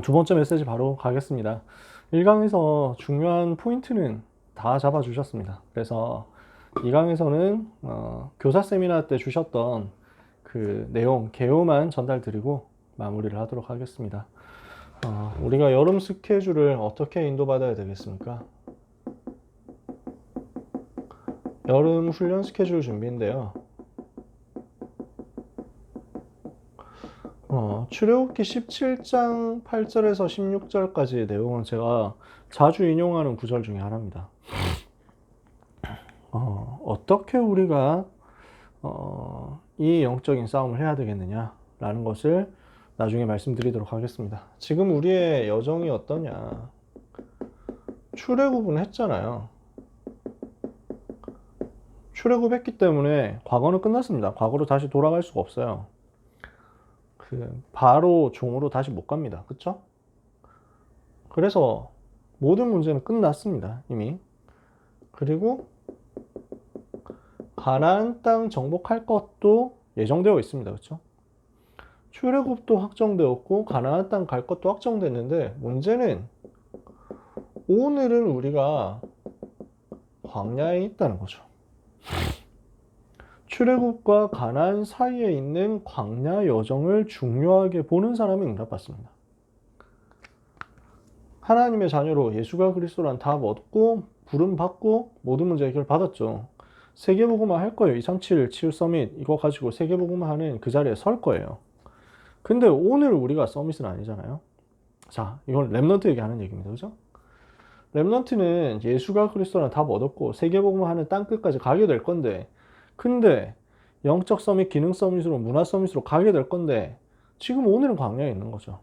두 번째 메시지 바로 가겠습니다. 1강에서 중요한 포인트는 다 잡아주셨습니다. 그래서 2강에서는 교사 세미나 때 주셨던 그 내용, 개요만 전달드리고 마무리를 하도록 하겠습니다. 우리가 여름 스케줄을 어떻게 인도받아야 되겠습니까? 여름 훈련 스케줄 준비인데요. 출애굽기 17장 8절에서 16절까지의 내용은 제가 자주 인용하는 구절 중에 하나입니다. 어떻게 우리가 이 영적인 싸움을 해야 되겠느냐라는 것을 나중에 말씀드리도록 하겠습니다. 지금 우리의 여정이 어떠냐? 출애굽은 했잖아요. 출애굽했기 때문에 과거는 끝났습니다. 과거로 다시 돌아갈 수가 없어요. 바로 종으로 다시 못 갑니다. 그쵸? 그래서 모든 문제는 끝났습니다. 이미. 그리고 가나안 땅 정복할 것도 예정되어 있습니다. 그쵸? 출애굽도 확정되었고 가나안 땅 갈 것도 확정됐는데 문제는 오늘은 우리가 광야에 있다는 거죠. 출애굽과 가나안 사이에 있는 광야 여정을 중요하게 보는 사람이 응답받습니다. 하나님의 자녀로 예수가 그리스도란 답 얻고 부름 받고 모든 문제 해결 받았죠. 세계복음화 할 거예요. 237 치유 서밋 이거 가지고 세계복음화 하는 그 자리에 설 거예요. 근데 오늘 우리가 서밋은 아니잖아요. 자, 이건 렘넌트 얘기하는 얘기입니다. 그죠? 렘넌트는 예수가 그리스도란 답 얻었고 세계복음화 하는 땅끝까지 가게 될 건데 근데 영적 서밋, 기능 서밋으로 문화 서밋으로 가게 될 건데 지금 오늘은 광야에 있는 거죠.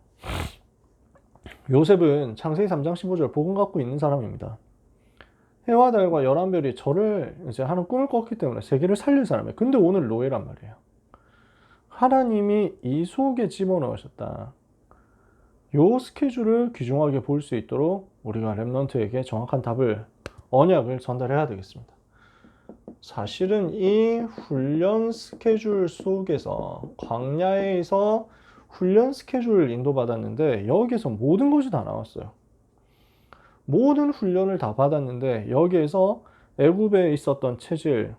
요셉은 창세기 3장 15절 복음 갖고 있는 사람입니다. 해와 달과 11별이 저를 이제 하는 꿈을 꿨기 때문에 세계를 살릴 사람이에요. 근데 오늘 노예란 말이에요. 하나님이 이 속에 집어넣으셨다. 요 스케줄을 귀중하게 볼 수 있도록 우리가 렘넌트에게 정확한 답을, 언약을 전달해야 되겠습니다. 사실은 이 훈련 스케줄 속에서 광야에서 훈련 스케줄을 인도받았는데 여기에서 모든 것이 다 나왔어요. 모든 훈련을 다 받았는데 여기에서 애굽에 있었던 체질,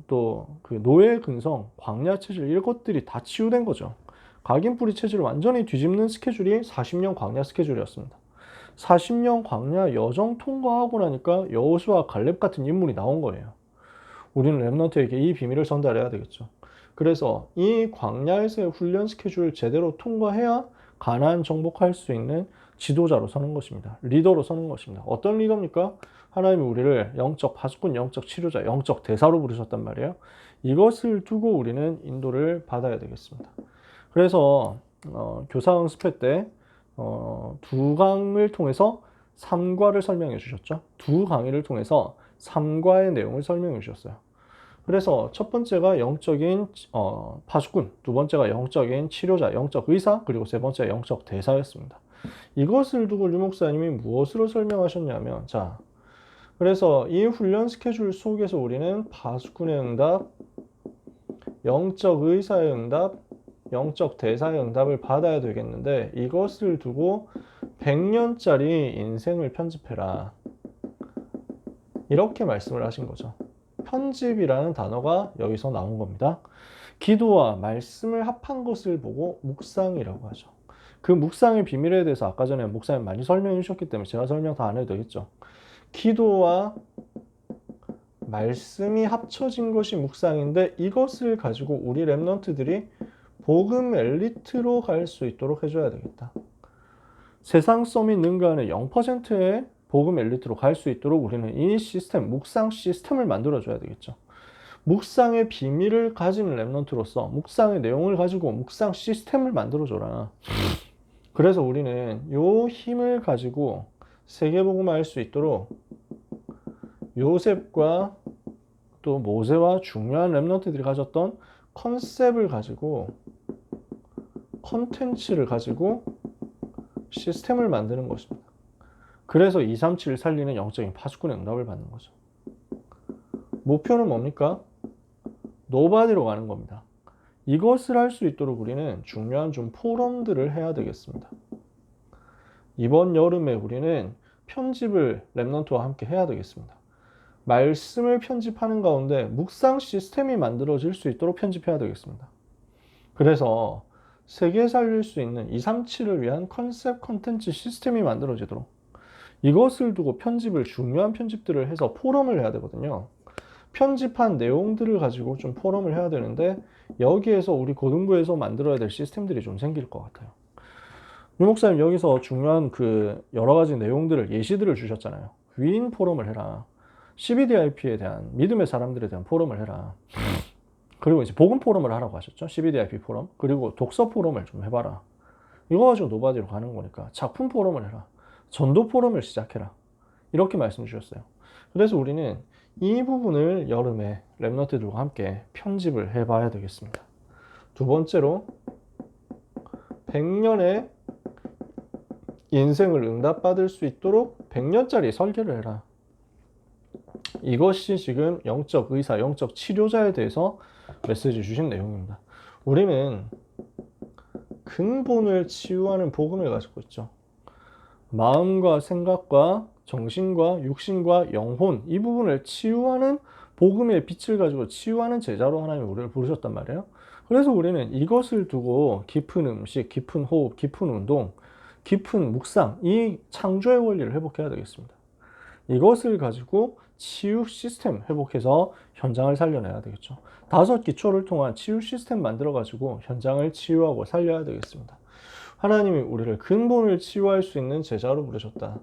또 그 노예 근성, 광야 체질 이것들이 다 치유된 거죠. 각인뿌리 체질을 완전히 뒤집는 스케줄이 40년 광야 스케줄이었습니다. 40년 광야 여정 통과하고 나니까 여호수아 갈렙 같은 인물이 나온 거예요. 우리는 렘넌트에게 이 비밀을 전달해야 되겠죠. 그래서 이 광야에서의 훈련 스케줄을 제대로 통과해야 가나안 정복할 수 있는 지도자로 서는 것입니다. 리더로 서는 것입니다. 어떤 리더입니까? 하나님이 우리를 영적 파수꾼, 영적 치료자, 영적 대사로 부르셨단 말이에요. 이것을 두고 우리는 인도를 받아야 되겠습니다. 그래서 교사 응습회 때 두 강을 통해서 3과를 설명해 주셨죠. 두 강의를 통해서 3과의 내용을 설명해 주셨어요. 그래서 첫 번째가 영적인 파수꾼, 두 번째가 영적인 치료자, 영적 의사, 그리고 세 번째가 영적 대사였습니다. 이것을 두고 류 목사님이 무엇으로 설명하셨냐면, 자, 그래서 이 훈련 스케줄 속에서 우리는 파수꾼의 응답, 영적 의사의 응답, 영적 대사의 응답을 받아야 되겠는데 이것을 두고 100년짜리 인생을 편집해라. 이렇게 말씀을 하신 거죠. 편집이라는 단어가 여기서 나온 겁니다. 기도와 말씀을 합한 것을 보고 묵상이라고 하죠. 그 묵상의 비밀에 대해서 아까 전에 목사님 많이 설명해 주셨기 때문에 제가 설명 다 안 해도 되겠죠. 기도와 말씀이 합쳐진 것이 묵상인데 이것을 가지고 우리 렘넌트들이 복음 엘리트로 갈 수 있도록 해줘야 되겠다. 세상 서밋 능가하는 0%의 복음 엘리트로 갈 수 있도록 우리는 이 시스템, 묵상 시스템을 만들어줘야 되겠죠. 묵상의 비밀을 가진 렘넌트로서 묵상의 내용을 가지고 묵상 시스템을 만들어줘라. 그래서 우리는 이 힘을 가지고 세계복음화 할 수 있도록 요셉과 또 모세와 중요한 렘넌트들이 가졌던 컨셉을 가지고 컨텐츠를 가지고 시스템을 만드는 것입니다. 그래서 237을 살리는 영적인 파수꾼의 응답을 받는 거죠. 목표는 뭡니까? 노바디로 가는 겁니다. 이것을 할 수 있도록 우리는 중요한 좀 포럼들을 해야 되겠습니다. 이번 여름에 우리는 편집을 랩넌트와 함께 해야 되겠습니다. 말씀을 편집하는 가운데 묵상 시스템이 만들어질 수 있도록 편집해야 되겠습니다. 그래서 세계 살릴 수 있는 237을 위한 컨셉 컨텐츠 시스템이 만들어지도록, 이것을 두고 편집을, 중요한 편집들을 해서 포럼을 해야 되거든요. 편집한 내용들을 가지고 좀 포럼을 해야 되는데, 여기에서 우리 고등부에서 만들어야 될 시스템들이 좀 생길 것 같아요. 유 목사님 여기서 중요한 여러 가지 내용들을, 예시들을 주셨잖아요. 위인 포럼을 해라. CBDIP에 대한, 믿음의 사람들에 대한 포럼을 해라. 그리고 이제 복음 포럼을 하라고 하셨죠. CBDIP 포럼. 그리고 독서 포럼을 좀 해봐라. 이거 가지고 노바디로 가는 거니까 작품 포럼을 해라. 전도 포럼을 시작해라. 이렇게 말씀 주셨어요. 그래서 우리는 이 부분을 여름에 랩넌트들과 함께 편집을 해봐야 되겠습니다. 두 번째로 100년의 인생을 응답받을 수 있도록 100년짜리 설계를 해라. 이것이 지금 영적 의사, 영적 치료자에 대해서 메시지 주신 내용입니다. 우리는 근본을 치유하는 복음을 가지고 있죠. 마음과 생각과 정신과 육신과 영혼, 이 부분을 치유하는 복음의 빛을 가지고 치유하는 제자로 하나님이 우리를 부르셨단 말이에요. 그래서 우리는 이것을 두고 깊은 음식, 깊은 호흡, 깊은 운동, 깊은 묵상, 이 창조의 원리를 회복해야 되겠습니다. 이것을 가지고 치유 시스템 회복해서 현장을 살려내야 되겠죠. 5기초를 통한 치유 시스템 만들어 가지고 현장을 치유하고 살려야 되겠습니다. 하나님이 우리를 근본을 치유할 수 있는 제자로 부르셨다.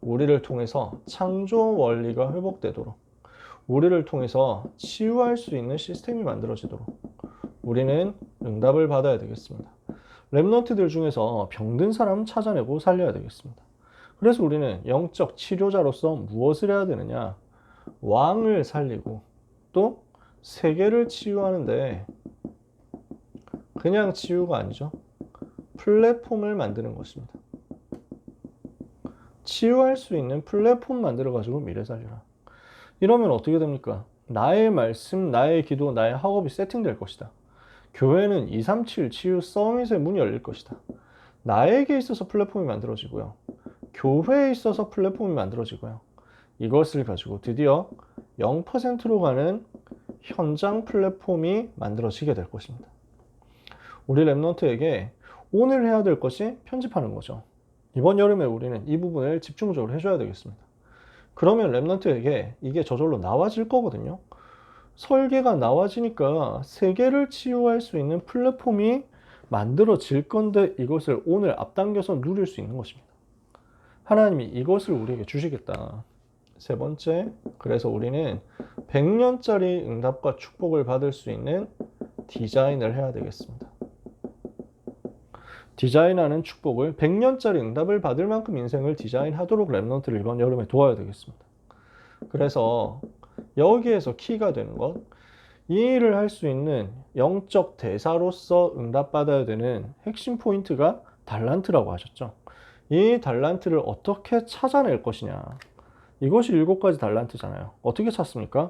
우리를 통해서 창조 원리가 회복되도록, 우리를 통해서 치유할 수 있는 시스템이 만들어지도록 우리는 응답을 받아야 되겠습니다. 랩넌트들 중에서 병든 사람 찾아내고 살려야 되겠습니다. 그래서 우리는 영적 치료자로서 무엇을 해야 되느냐? 왕을 살리고 또 세계를 치유하는데, 그냥 치유가 아니죠. 플랫폼을 만드는 것입니다. 치유할 수 있는 플랫폼 만들어 가지고 미래 살리라. 이러면 어떻게 됩니까? 나의 말씀, 나의 기도, 나의 학업이 세팅될 것이다. 교회는 237 치유 서밋의 문이 열릴 것이다. 나에게 있어서 플랫폼이 만들어지고요. 교회에 있어서 플랫폼이 만들어지고요. 이것을 가지고 드디어 0%로 가는 현장 플랫폼이 만들어지게 될 것입니다. 우리 랩넌트에게 오늘 해야 될 것이 편집하는 거죠. 이번 여름에 우리는 이 부분을 집중적으로 해줘야 되겠습니다. 그러면 랩넌트에게 이게 저절로 나와질 거거든요. 설계가 나와지니까 세계를 치유할 수 있는 플랫폼이 만들어질 건데, 이것을 오늘 앞당겨서 누릴 수 있는 것입니다. 하나님이 이것을 우리에게 주시겠다. 세 번째, 그래서 우리는 100년짜리 응답과 축복을 받을 수 있는 디자인을 해야 되겠습니다. 디자인하는 축복을, 100년짜리 응답을 받을 만큼 인생을 디자인하도록 랩넌트를 이번 여름에 도와야 되겠습니다. 그래서 여기에서 키가 되는 것, 이 일을 할 수 있는 영적 대사로서 응답받아야 되는 핵심 포인트가 달란트라고 하셨죠. 이 달란트를 어떻게 찾아낼 것이냐. 이것이 7가지 달란트잖아요. 어떻게 찾습니까?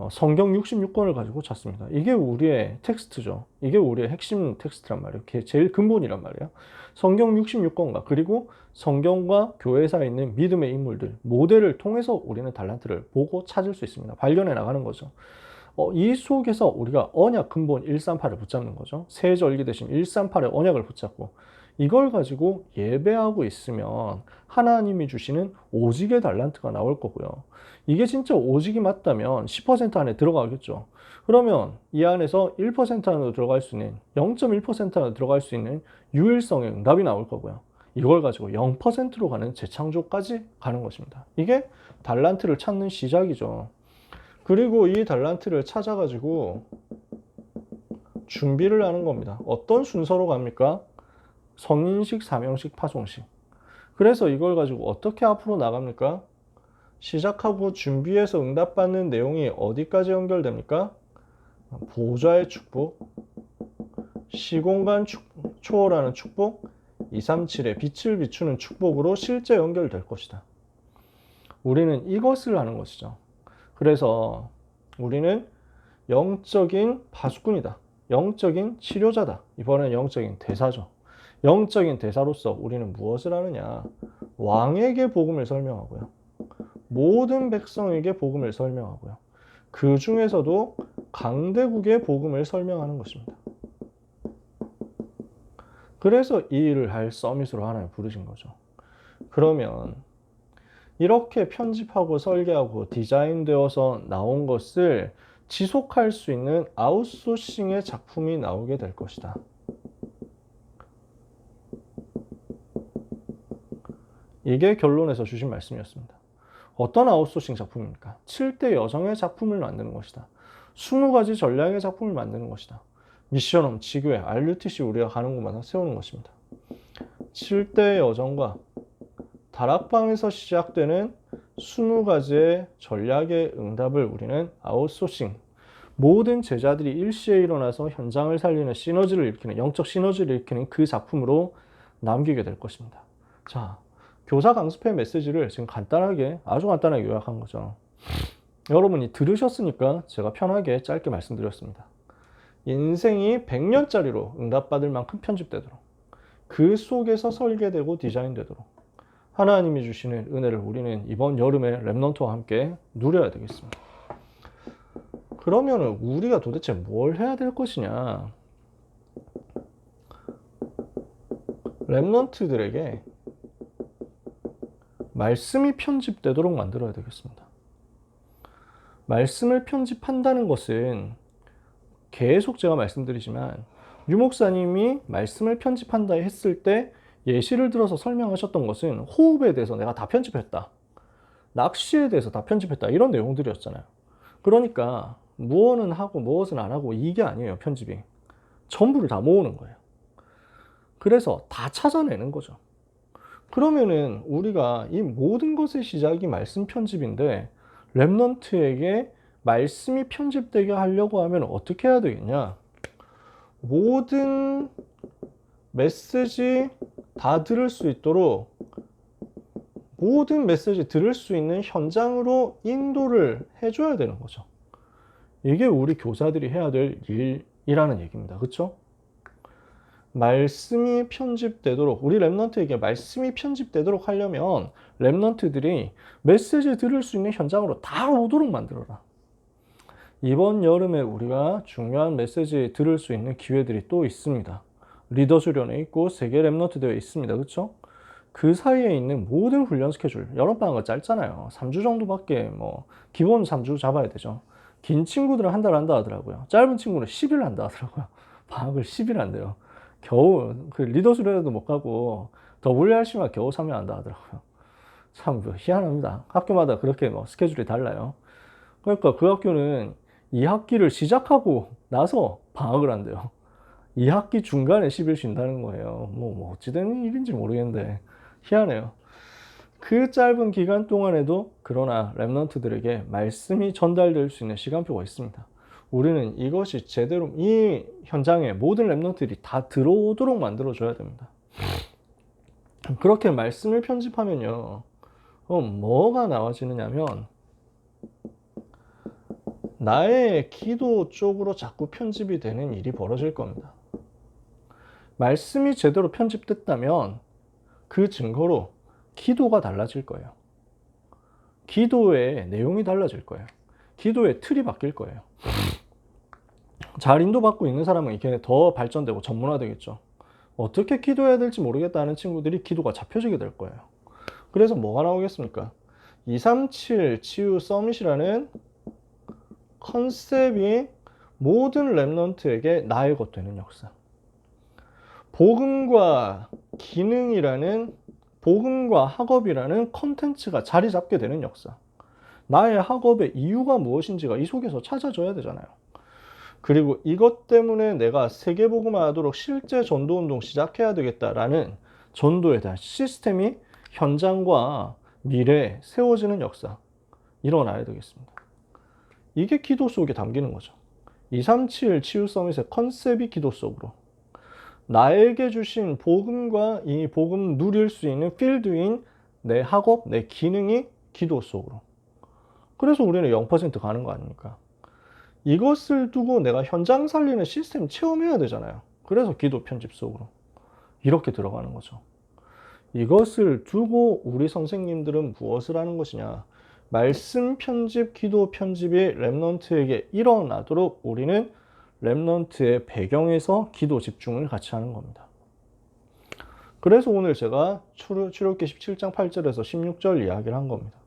성경 66권을 가지고 찾습니다. 이게 우리의 텍스트죠. 이게 우리의 핵심 텍스트란 말이에요. 그게 제일 근본이란 말이에요. 성경 66권과 그리고 성경과 교회사에 있는 믿음의 인물들, 모델을 통해서 우리는 달란트를 보고 찾을 수 있습니다. 발견해 나가는 거죠. 이 속에서 우리가 언약 근본 138을 붙잡는 거죠. 새 절기 대신 138의 언약을 붙잡고 이걸 가지고 예배하고 있으면 하나님이 주시는 오직의 달란트가 나올 거고요. 이게 진짜 오직이 맞다면 10% 안에 들어가겠죠. 그러면 이 안에서 1% 안으로 들어갈 수 있는, 0.1% 안으로 들어갈 수 있는 유일성의 응답이 나올 거고요. 이걸 가지고 0%로 가는 재창조까지 가는 것입니다. 이게 달란트를 찾는 시작이죠. 그리고 이 달란트를 찾아가지고 준비를 하는 겁니다. 어떤 순서로 갑니까? 성인식, 사명식, 파송식. 그래서 이걸 가지고 어떻게 앞으로 나갑니까? 시작하고 준비해서 응답받는 내용이 어디까지 연결됩니까? 보좌의 축복, 시공간 초월하는 축복, 237의 빛을 비추는 축복으로 실제 연결될 것이다. 우리는 이것을 하는 것이죠. 그래서 우리는 영적인 파수꾼이다. 영적인 치료자다. 이번엔 영적인 대사죠. 영적인 대사로서 우리는 무엇을 하느냐? 왕에게 복음을 설명하고요. 모든 백성에게 복음을 설명하고요. 그 중에서도 강대국의 복음을 설명하는 것입니다. 그래서 이 일을 할 서밋으로 하나님 부르신 거죠. 그러면 이렇게 편집하고 설계하고 디자인되어서 나온 것을 지속할 수 있는 아웃소싱의 작품이 나오게 될 것이다. 이게 결론에서 주신 말씀이었습니다. 어떤 아웃소싱 작품입니까? 7대 여정의 작품을 만드는 것이다. 20가지 전략의 작품을 만드는 것이다. 미션홈, 지교회, RUTC 우리가 가는 곳마다 세우는 것입니다. 7대 여정과 다락방에서 시작되는 20가지의 전략의 응답을 우리는 아웃소싱, 모든 제자들이 일시에 일어나서 현장을 살리는 시너지를 일으키는, 영적 시너지를 일으키는 그 작품으로 남기게 될 것입니다. 자, 교사 강습회 메시지를 지금 간단하게, 아주 간단하게 요약한 거죠. 여러분이 들으셨으니까 제가 편하게 짧게 말씀드렸습니다. 인생이 100년짜리로 응답받을 만큼 편집되도록, 그 속에서 설계되고 디자인되도록 하나님이 주시는 은혜를 우리는 이번 여름에 랩넌트와 함께 누려야 되겠습니다. 그러면 우리가 도대체 뭘 해야 될 것이냐? 랩넌트들에게 말씀이 편집되도록 만들어야 되겠습니다. 말씀을 편집한다는 것은 계속 제가 말씀드리지만 유 목사님이 말씀을 편집한다 했을 때 예시를 들어서 설명하셨던 것은 호흡에 대해서 내가 다 편집했다, 낚시에 대해서 다 편집했다, 이런 내용들이었잖아요. 그러니까 무엇은 하고 무엇은 안 하고 이게 아니에요. 편집이 전부를 다 모으는 거예요. 그래서 다 찾아내는 거죠. 그러면은 우리가 이 모든 것의 시작이 말씀 편집인데 랩넌트에게 말씀이 편집되게 하려고 하면 어떻게 해야 되겠냐? 모든 메시지 다 들을 수 있도록, 모든 메시지 들을 수 있는 현장으로 인도를 해줘야 되는 거죠. 이게 우리 교사들이 해야 될 일이라는 얘기입니다. 그렇죠? 말씀이 편집되도록, 우리 랩넌트에게 말씀이 편집되도록 하려면 랩넌트들이 메시지 들을 수 있는 현장으로 다 오도록 만들어라. 이번 여름에 우리가 중요한 메시지 들을 수 있는 기회들이 또 있습니다. 리더 수련회 있고 세계 랩넌트 대회 있습니다. 그렇죠? 그 사이에 있는 모든 훈련 스케줄, 여름방학은 짧잖아요. 3주 정도밖에, 기본 3주 잡아야 되죠. 긴 친구들은 한 달 한다 하더라고요. 짧은 친구는 10일 한다 하더라고요. 방학을 10일 한대요. 겨우 그 리더 수련회도 못 가고 WRC만 겨우 참여한다 하더라고요. 참 희한합니다. 학교마다 그렇게 스케줄이 달라요. 그러니까 그 학교는 2학기를 시작하고 나서 방학을 한대요. 2학기 중간에 10일 쉰다는 거예요. 어찌된 일인지 모르겠는데 희한해요. 그 짧은 기간 동안에도 그러나 랩넌트들에게 말씀이 전달될 수 있는 시간표가 있습니다. 우리는 이것이 제대로 이 현장에 모든 랩넌트들이 다 들어오도록 만들어줘야 됩니다. 그렇게 말씀을 편집하면요, 뭐가 나와지느냐면 나의 기도 쪽으로 자꾸 편집이 되는 일이 벌어질 겁니다. 말씀이 제대로 편집됐다면 그 증거로 기도가 달라질 거예요. 기도의 내용이 달라질 거예요. 기도의 틀이 바뀔 거예요. 잘 인도받고 있는 사람은 이게 더 발전되고 전문화되겠죠. 어떻게 기도해야 될지 모르겠다는 친구들이 기도가 잡혀지게 될 거예요. 그래서 뭐가 나오겠습니까? 237 치유 서밋이라는 컨셉이 모든 랩넌트에게 나의 것 되는 역사. 복음과 기능이라는, 복음과 학업이라는 컨텐츠가 자리 잡게 되는 역사. 나의 학업의 이유가 무엇인지가 이 속에서 찾아져야 되잖아요. 그리고 이것 때문에 내가 세계복음화하도록 실제 전도운동 시작해야 되겠다라는 전도에 대한 시스템이 현장과 미래에 세워지는 역사 일어나야 되겠습니다. 이게 기도 속에 담기는 거죠. 237 치유 서밋의 컨셉이 기도 속으로, 나에게 주신 복음과 이 복음 누릴 수 있는 필드인 내 학업, 내 기능이 기도 속으로. 그래서 우리는 0% 가는 거 아닙니까? 이것을 두고 내가 현장 살리는 시스템 체험해야 되잖아요. 그래서 기도 편집 속으로. 이렇게 들어가는 거죠. 이것을 두고 우리 선생님들은 무엇을 하는 것이냐? 말씀 편집, 기도 편집이 렘넌트에게 일어나도록 우리는 렘넌트의 배경에서 기도 집중을 같이 하는 겁니다. 그래서 오늘 제가 출애굽기 17장 8절에서 16절 이야기를 한 겁니다.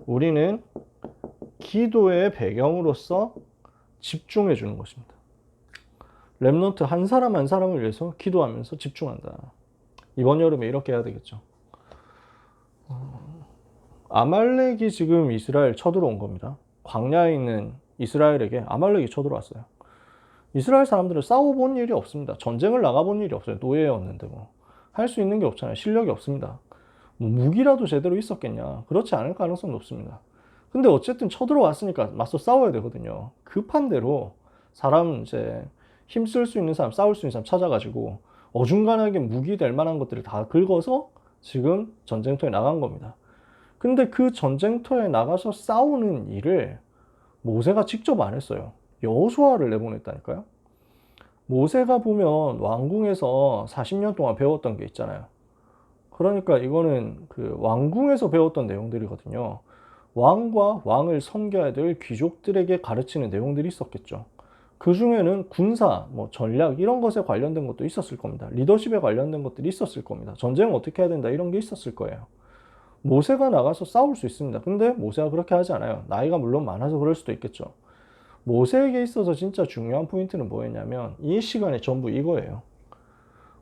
우리는 기도의 배경으로서 집중해 주는 것입니다. 렘넌트 한 사람 한 사람을 위해서 기도하면서 집중한다. 이번 여름에 이렇게 해야 되겠죠. 아말렉이 지금 이스라엘 쳐들어온 겁니다. 광야에 있는 이스라엘에게 아말렉이 쳐들어왔어요. 이스라엘 사람들은 싸워본 일이 없습니다. 전쟁을 나가본 일이 없어요. 노예였는데 뭐. 할 수 있는 게 없잖아요. 실력이 없습니다. 뭐 무기라도 제대로 있었겠냐? 그렇지 않을 가능성이 높습니다. 근데 어쨌든 쳐들어왔으니까 맞서 싸워야 되거든요. 급한 대로 사람 이제 힘쓸 수 있는 사람, 싸울 수 있는 사람 찾아가지고 어중간하게 무기 될 만한 것들을 다 긁어서 지금 전쟁터에 나간 겁니다. 근데 그 전쟁터에 나가서 싸우는 일을 모세가 직접 안 했어요. 여호수아를 내보냈다니까요. 모세가 보면 왕궁에서 40년 동안 배웠던 게 있잖아요. 그러니까 이거는 그 왕궁에서 배웠던 내용들이거든요. 왕과 왕을 섬겨야 될 귀족들에게 가르치는 내용들이 있었겠죠. 그 중에는 군사, 뭐 전략 이런 것에 관련된 것도 있었을 겁니다. 리더십에 관련된 것들이 있었을 겁니다. 전쟁을 어떻게 해야 된다 이런 게 있었을 거예요. 모세가 나가서 싸울 수 있습니다. 근데 모세가 그렇게 하지 않아요. 나이가 물론 많아서 그럴 수도 있겠죠. 모세에게 있어서 진짜 중요한 포인트는 뭐였냐면 이 시간이 전부 이거예요.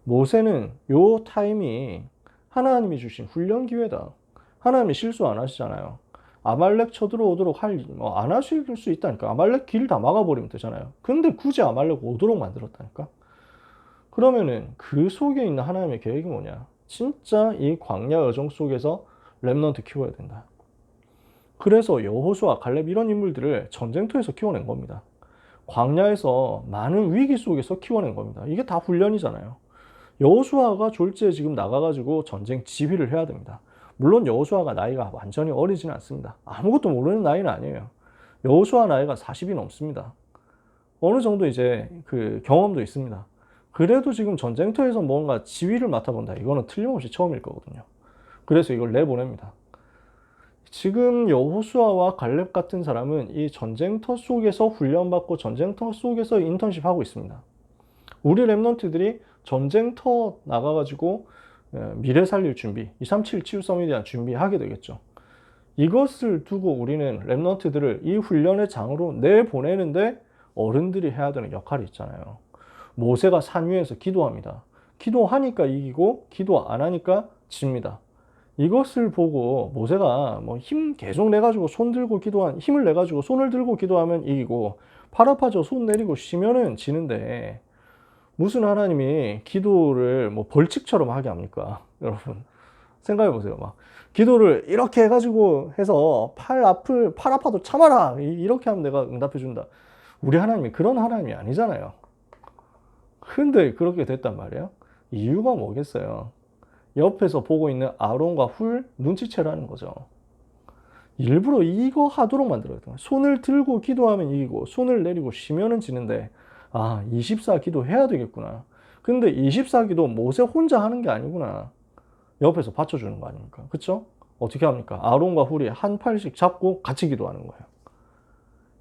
모세는 요 타임이 하나님이 주신 훈련 기회다. 하나님이 실수 안 하시잖아요. 아말렉 쳐들어오도록 안 하실 수 있다니까. 아말렉 길 다 막아버리면 되잖아요. 근데 굳이 아말렉 오도록 만들었다니까. 그러면은 그 속에 있는 하나님의 계획이 뭐냐? 진짜 이 광야 여정 속에서 렘넌트 키워야 된다. 그래서 여호수아, 갈렙 이런 인물들을 전쟁터에서 키워낸 겁니다. 광야에서 많은 위기 속에서 키워낸 겁니다. 이게 다 훈련이잖아요. 여호수아가 졸지에 지금 나가가지고 전쟁 지휘를 해야 됩니다. 물론 여호수아가 나이가 완전히 어리지는 않습니다. 아무것도 모르는 나이는 아니에요. 여호수아 나이가 40이 넘습니다. 어느 정도 이제 그 경험도 있습니다. 그래도 지금 전쟁터에서 뭔가 지휘를 맡아본다. 이거는 틀림없이 처음일 거거든요. 그래서 이걸 내보냅니다. 지금 여호수아와 갈렙 같은 사람은 이 전쟁터 속에서 훈련받고 전쟁터 속에서 인턴십 하고 있습니다. 우리 랩런트들이 전쟁터 나가가지고 미래 살릴 준비, 237 치유 서밋에 대한 준비하게 되겠죠. 이것을 두고 우리는 랩런트들을 이 훈련의 장으로 내보내는데 어른들이 해야 되는 역할이 있잖아요. 모세가 산 위에서 기도합니다. 기도하니까 이기고 기도 안 하니까 집니다. 이것을 보고 모세가 뭐 힘 계속 내가지고 손 들고 힘을 내가지고 손을 들고 기도하면 이기고 팔 아파져 손 내리고 쉬면은 지는데 무슨 하나님이 기도를 뭐 벌칙처럼 하게 합니까? 여러분 생각해 보세요. 막 기도를 이렇게 해가지고 해서 팔 아파도 참아라 이렇게 하면 내가 응답해 준다. 우리 하나님이 그런 하나님이 아니잖아요. 근데 그렇게 됐단 말이에요. 이유가 뭐겠어요? 옆에서 보고 있는 아론과 훌 눈치채라는 거죠. 일부러 이거 하도록 만들어야 돼요. 손을 들고 기도하면 이기고 손을 내리고 쉬면은 지는데 24 기도해야 되겠구나. 근데 24 기도 모세 혼자 하는 게 아니구나. 옆에서 받쳐주는 거 아닙니까? 그쵸? 어떻게 합니까? 아론과 훌이 한 팔씩 잡고 같이 기도하는 거예요.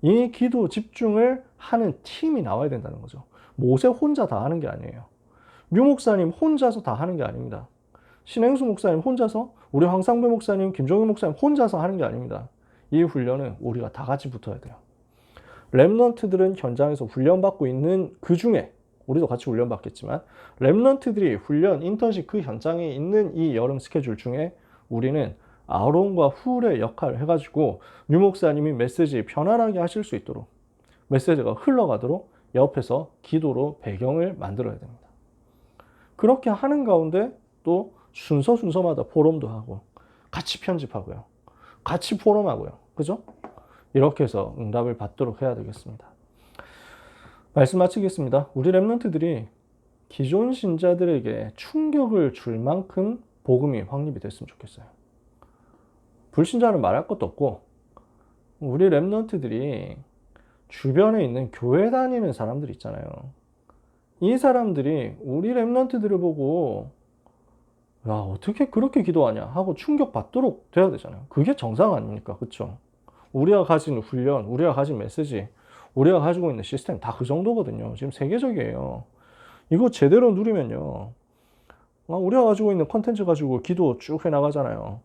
이 기도 집중을 하는 팀이 나와야 된다는 거죠. 모세 혼자 다 하는 게 아니에요. 류 목사님 혼자서 다 하는 게 아닙니다. 신행수 목사님 혼자서, 우리 황상배 목사님, 김종윤 목사님 혼자서 하는 게 아닙니다. 이 훈련은 우리가 다 같이 붙어야 돼요. 랩런트들은 현장에서 훈련받고 있는 그 중에, 우리도 같이 훈련받겠지만, 랩런트들이 훈련, 인턴십 그 현장에 있는 이 여름 스케줄 중에 우리는 아론과 훌의 역할을 해가지고 류 목사님이 메시지 편안하게 하실 수 있도록, 메시지가 흘러가도록 옆에서 기도로 배경을 만들어야 됩니다. 그렇게 하는 가운데 또 순서마다 포럼도 하고 같이 편집하고요. 같이 포럼하고요. 그죠? 이렇게 해서 응답을 받도록 해야 되겠습니다. 말씀 마치겠습니다. 우리 랩런트들이 기존 신자들에게 충격을 줄 만큼 복음이 확립이 됐으면 좋겠어요. 불신자는 말할 것도 없고 우리 랩런트들이 주변에 있는 교회 다니는 사람들 있잖아요. 이 사람들이 우리 랩런트들을 보고 야, 어떻게 그렇게 기도하냐 하고 충격받도록 돼야 되잖아요. 그게 정상 아닙니까? 그쵸? 우리가 가진 훈련, 우리가 가진 메시지, 우리가 가지고 있는 시스템 다 그 정도거든요. 지금 세계적이에요. 이거 제대로 누리면요. 우리가 가지고 있는 컨텐츠 가지고 기도 쭉 해나가잖아요.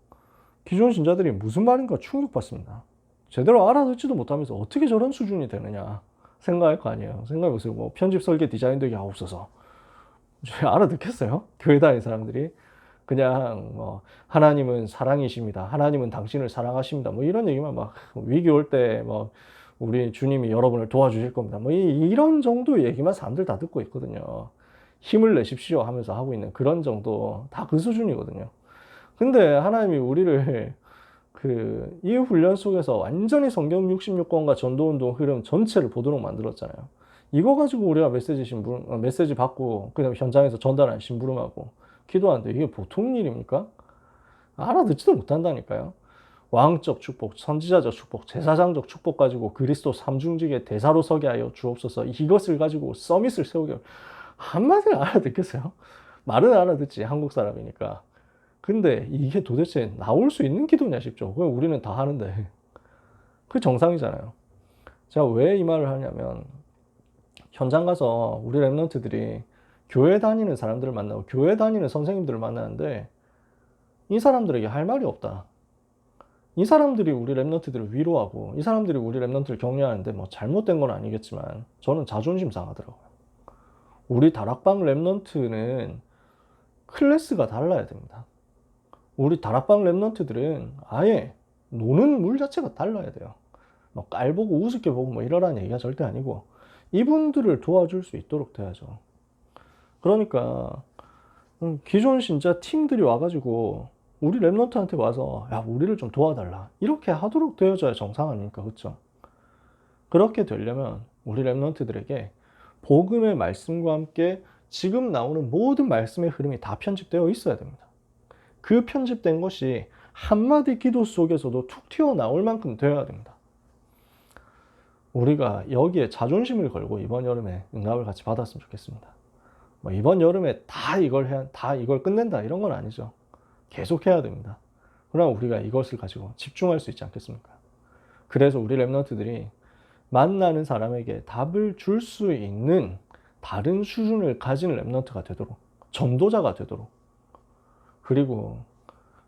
기존 신자들이 무슨 말인가 충격받습니다. 제대로 알아듣지도 못하면서 어떻게 저런 수준이 되느냐 생각할 거 아니에요. 생각해보세요. 뭐 편집 설계 디자인 되게 없어서 알아듣겠어요? 교회 다니는 사람들이 그냥 뭐 하나님은 사랑이십니다. 하나님은 당신을 사랑하십니다. 뭐 이런 얘기만 막 위기 올 때 뭐 우리 주님이 여러분을 도와주실 겁니다. 뭐 이런 정도 얘기만 사람들 다 듣고 있거든요. 힘을 내십시오 하면서 하고 있는 그런 정도 다 그 수준이거든요. 근데 하나님이 우리를 이 훈련 속에서 완전히 성경 66권과 전도운동 흐름 전체를 보도록 만들었잖아요. 이거 가지고 우리가 메시지 받고, 그다음 현장에서 전달하는 심부름하고, 기도하는데 이게 보통 일입니까? 알아듣지도 못한다니까요. 왕적 축복, 선지자적 축복, 제사장적 축복 가지고 그리스도 삼중직의 대사로 서게 하여 주옵소서 이것을 가지고 서밋을 세우게 한마디를 알아듣겠어요? 말은 알아듣지, 한국 사람이니까. 근데 이게 도대체 나올 수 있는 기도냐 싶죠. 그걸 우리는 다 하는데. 그게 정상이잖아요. 제가 왜 이 말을 하냐면, 현장 가서 우리 랩런트들이 교회 다니는 사람들을 만나고 교회 다니는 선생님들을 만나는데 이 사람들에게 할 말이 없다. 이 사람들이 우리 랩런트들을 위로하고 이 사람들이 우리 랩런트를 격려하는데 뭐 잘못된 건 아니겠지만 저는 자존심 상하더라고요. 우리 다락방 랩런트는 클래스가 달라야 됩니다. 우리 다락방 랩런트들은 아예 노는 물 자체가 달라야 돼요. 뭐 깔보고 우습게 보고 뭐 이러라는 얘기가 절대 아니고 이분들을 도와줄 수 있도록 돼야죠. 그러니까 기존 신자 팀들이 와가지고 우리 랩런트한테 와서 야 우리를 좀 도와달라 이렇게 하도록 되어져야 정상 아닙니까? 그렇죠? 그렇게 되려면 우리 랩런트들에게 복음의 말씀과 함께 지금 나오는 모든 말씀의 흐름이 다 편집되어 있어야 됩니다. 그 편집된 것이 한마디 기도 속에서도 툭 튀어나올 만큼 되어야 됩니다. 우리가 여기에 자존심을 걸고 이번 여름에 응답을 같이 받았으면 좋겠습니다. 뭐 이번 여름에 다 이걸 끝낸다 이런 건 아니죠. 계속 해야 됩니다. 그러나 우리가 이것을 가지고 집중할 수 있지 않겠습니까? 그래서 우리 랩런트들이 만나는 사람에게 답을 줄 수 있는 다른 수준을 가진 랩런트가 되도록, 전도자가 되도록, 그리고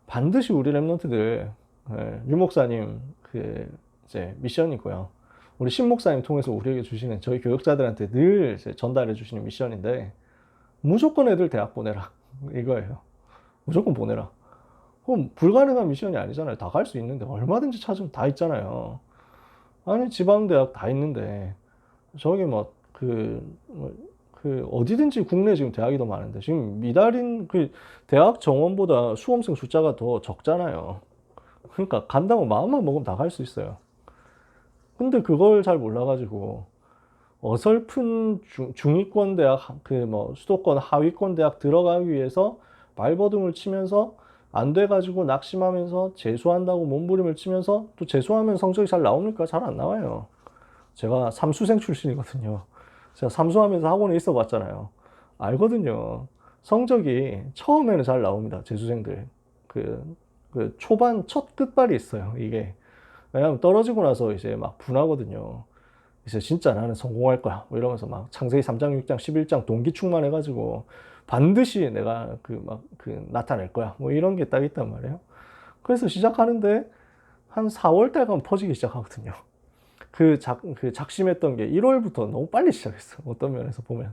반드시 우리 랩런트들 유 목사님 이제 미션이고요. 우리 신 목사님 통해서 우리에게 주시는 저희 교역자들한테 늘 전달해 주시는 미션인데 무조건 애들 대학 보내라 이거예요. 무조건 보내라. 그럼 불가능한 미션이 아니잖아요. 다 갈 수 있는데 얼마든지 찾으면 다 있잖아요. 아니 지방대학 다 있는데 저기 어디든지 국내 지금 대학이 더 많은데 지금 미달인 대학 정원보다 수험생 숫자가 더 적잖아요. 그러니까 간다고 마음만 먹으면 다 갈 수 있어요. 근데 그걸 잘 몰라가지고 어설픈 중위권 대학 수도권 하위권 대학 들어가기 위해서 발버둥을 치면서 안 돼가지고 낙심하면서 재수한다고 몸부림을 치면서 또 재수하면 성적이 잘 나옵니까? 잘 안 나와요. 제가 삼수생 출신이거든요. 제가 삼수하면서 학원에 있어 봤잖아요. 알거든요. 성적이 처음에는 잘 나옵니다. 재수생들. 초반 첫 끝발이 있어요. 이게. 왜냐면 떨어지고 나서 이제 막 분하거든요. 이제 진짜 나는 성공할 거야. 뭐 이러면서 막 창세기 3장, 6장, 11장 동기 충만해가지고 반드시 내가 나타낼 거야. 뭐 이런 게 딱 있단 말이에요. 그래서 시작하는데 한 4월 달 가면 퍼지기 시작하거든요. 작심했던 게 1월부터 너무 빨리 시작했어. 어떤 면에서 보면.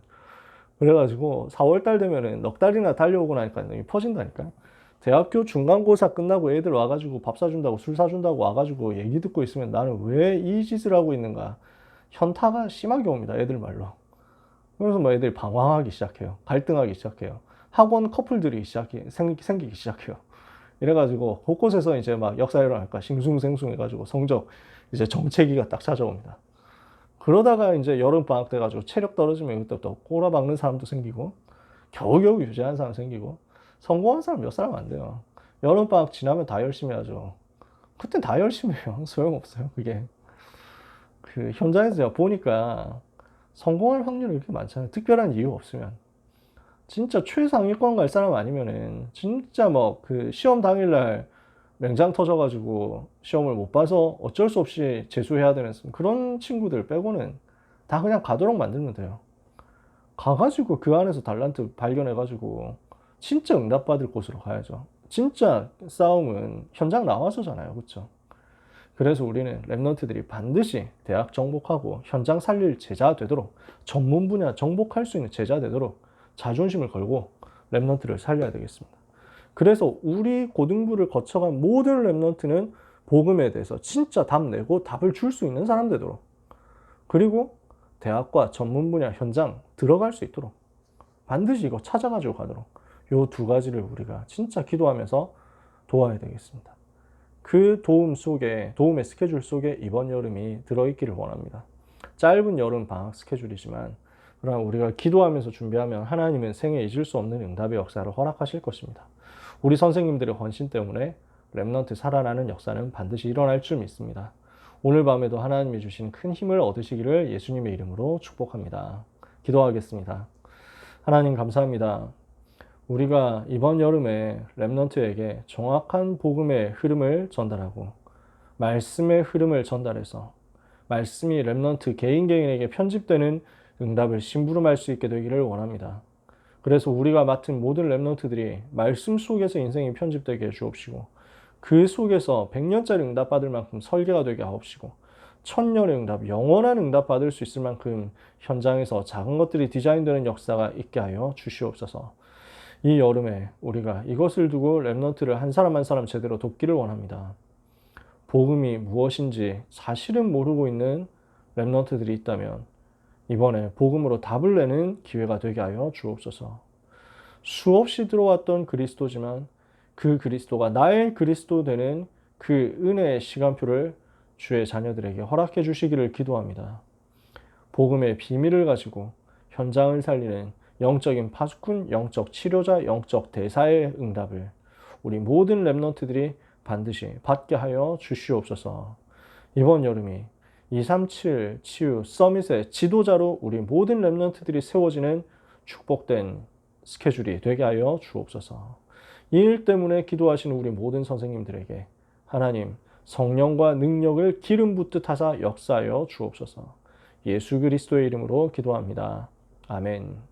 그래가지고 4월 달 되면은 넉 달이나 달려오고 나니까 퍼진다니까. 대학교 중간고사 끝나고 애들 와가지고 밥 사준다고 술 사준다고 와가지고 얘기 듣고 있으면 나는 왜 이 짓을 하고 있는가. 현타가 심하게 옵니다. 애들 말로. 그래서 뭐 애들이 방황하기 시작해요. 갈등하기 시작해요. 학원 커플들이 생기기 시작해요. 이래가지고 곳곳에서 이제 막 역사일어날까 싱숭생숭 해가지고 성적 이제 정체기가 딱 찾아옵니다. 그러다가 이제 여름방학 돼가지고 체력 떨어지면 그때부터 꼬라박는 사람도 생기고 겨우겨우 유지하는 사람 생기고 성공한 사람 몇 사람 안 돼요. 여름방학 지나면 다 열심히 하죠. 그땐 다 열심히 해요. 소용없어요. 그게. 현장에서 제가 보니까 성공할 확률이 이렇게 많잖아요. 특별한 이유 없으면. 진짜 최상위권 갈 사람 아니면은 진짜 뭐 그 시험 당일날 맹장 터져가지고 시험을 못 봐서 어쩔 수 없이 재수해야 되는 그런 친구들 빼고는 다 그냥 가도록 만들면 돼요. 가가지고 그 안에서 달란트 발견해가지고 진짜 응답받을 곳으로 가야죠. 진짜 싸움은 현장 나와서잖아요. 그렇죠? 그래서 우리는 랩런트들이 반드시 대학 정복하고 현장 살릴 제자 되도록, 전문 분야 정복할 수 있는 제자 되도록 자존심을 걸고 랩런트를 살려야 되겠습니다. 그래서 우리 고등부를 거쳐간 모든 랩런트는 복음에 대해서 진짜 답 내고 답을 줄 수 있는 사람 되도록, 그리고 대학과 전문 분야 현장 들어갈 수 있도록 반드시 이거 찾아가지고 가도록 요 두 가지를 우리가 진짜 기도하면서 도와야 되겠습니다. 그 도움의 스케줄 속에 이번 여름이 들어있기를 원합니다. 짧은 여름 방학 스케줄이지만 그러나 우리가 기도하면서 준비하면 하나님은 생애 잊을 수 없는 응답의 역사를 허락하실 것입니다. 우리 선생님들의 헌신 때문에 랩넌트 살아나는 역사는 반드시 일어날 줄 믿습니다. 오늘 밤에도 하나님이 주신 큰 힘을 얻으시기를 예수님의 이름으로 축복합니다. 기도하겠습니다. 하나님 감사합니다. 우리가 이번 여름에 랩넌트에게 정확한 복음의 흐름을 전달하고 말씀의 흐름을 전달해서 말씀이 랩넌트 개인에게 편집되는 응답을 심부름할 수 있게 되기를 원합니다. 그래서 우리가 맡은 모든 랩넌트들이 말씀 속에서 인생이 편집되게 해 주옵시고 그 속에서 100년짜리 응답 받을 만큼 설계가 되게 하옵시고 1000년의 응답, 영원한 응답 받을 수 있을 만큼 현장에서 작은 것들이 디자인되는 역사가 있게 하여 주시옵소서. 이 여름에 우리가 이것을 두고 랩넌트를 한 사람 한 사람 제대로 돕기를 원합니다. 복음이 무엇인지 사실은 모르고 있는 랩넌트들이 있다면 이번에 복음으로 답을 내는 기회가 되게 하여 주옵소서. 수없이 들어왔던 그리스도지만 그 그리스도가 나의 그리스도 되는 그 은혜의 시간표를 주의 자녀들에게 허락해 주시기를 기도합니다. 복음의 비밀을 가지고 현장을 살리는 영적인 파수꾼, 영적 치료자, 영적 대사의 응답을 우리 모든 랩넌트들이 반드시 받게 하여 주시옵소서. 이번 여름이 237 치유 서밋의 지도자로 우리 모든 랩넌트들이 세워지는 축복된 스케줄이 되게 하여 주옵소서. 이 일 때문에 기도하시는 우리 모든 선생님들에게 하나님 성령과 능력을 기름 붓듯 하사 역사하여 주옵소서. 예수 그리스도의 이름으로 기도합니다. 아멘.